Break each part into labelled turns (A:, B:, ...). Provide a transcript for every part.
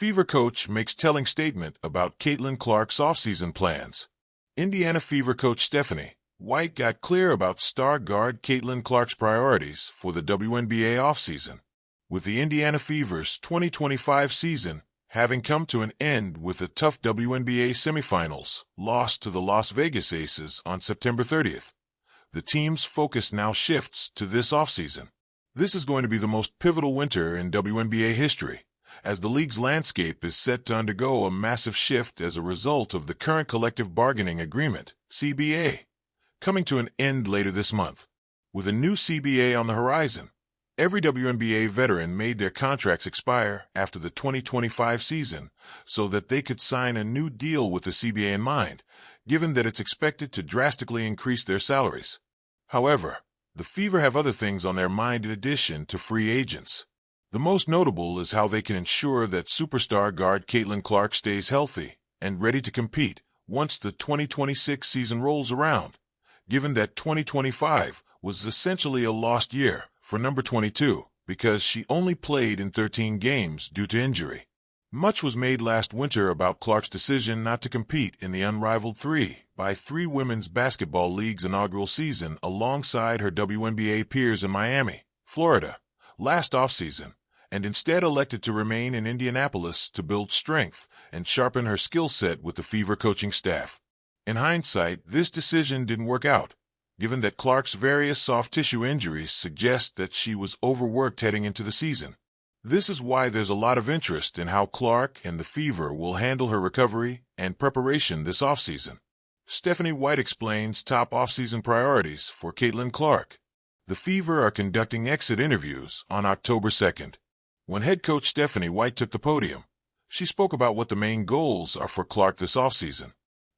A: Fever coach makes telling statement about Caitlin Clark's offseason plans. Indiana Fever coach Stephanie White got clear about star guard Caitlin Clark's priorities for the WNBA offseason. With the Indiana Fever's 2025 season having come to an end with a tough WNBA Semifinals loss to the Las Vegas Aces on September 30th, the team's focus now shifts to this offseason. This is going to be the most pivotal winter in WNBA history, as the league's landscape is set to undergo a massive shift as a result of the current collective bargaining agreement, CBA, coming to an end later this month. With a new CBA on the horizon, every WNBA veteran made their contracts expire after the 2025 season so that they could sign a new deal with the CBA in mind, given that it's expected to drastically increase their salaries. However, the Fever have other things on their mind in addition to free agents. The most notable is how they can ensure that superstar guard Caitlin Clark stays healthy and ready to compete once the 2026 season rolls around, given that 2025 was essentially a lost year for number 22 because she only played in 13 games due to injury. Much was made last winter about Clark's decision not to compete in the unrivaled 3x3 Women's Basketball League's inaugural season alongside her WNBA peers in Miami, Florida, last offseason, and instead elected to remain in Indianapolis to build strength and sharpen her skill set with the Fever coaching staff. In hindsight, this decision didn't work out, given that Clark's various soft tissue injuries suggest that she was overworked heading into the season. This is why there's a lot of interest in how Clark and the Fever will handle her recovery and preparation this offseason. Stephanie White explains top offseason priorities for Caitlin Clark. The Fever are conducting exit interviews on October 2nd. When head coach Stephanie White took the podium, she spoke about what the main goals are for Clark this offseason.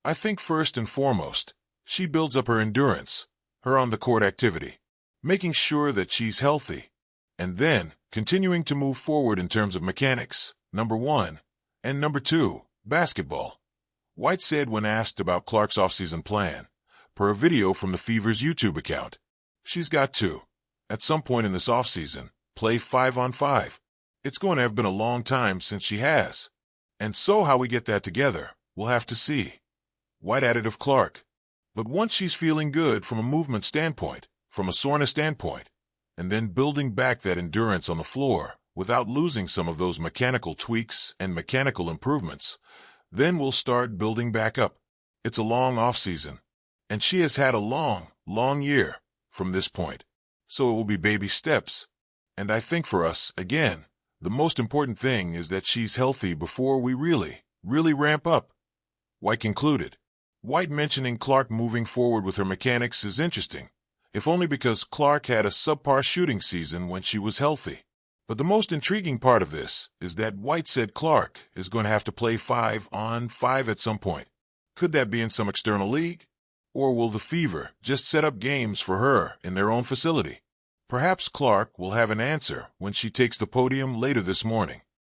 A: I think first and foremost, she builds up her endurance, her on-the-court activity, making sure that she's healthy, and then continuing to move forward in terms of mechanics, number 1, and number 2, basketball. White said when asked about Clark's offseason plan, per a video from the Fever's YouTube account, she's got to, at some point in this offseason, play 5-on-5. It's going to have been a long time since she has. And so how we get that together, we'll have to see. White added of Clark. But once she's feeling good from a movement standpoint, from a soreness standpoint, and then building back that endurance on the floor without losing some of those mechanical tweaks and mechanical improvements, then we'll start building back up. It's a long offseason, and she has had a long, long year from this point, so it will be baby steps. And I think for us, again, the most important thing is that she's healthy before we really ramp up. White concluded. White mentioning Clark moving forward with her mechanics is interesting, if only because Clark had a subpar shooting season when she was healthy. But the most intriguing part of this is that White said Clark is going to have to play 5-on-5 at some point. Could that be in some external league? Or will the Fever just set up games for her in their own facility? Perhaps Clark will have an answer when she takes the podium later this morning.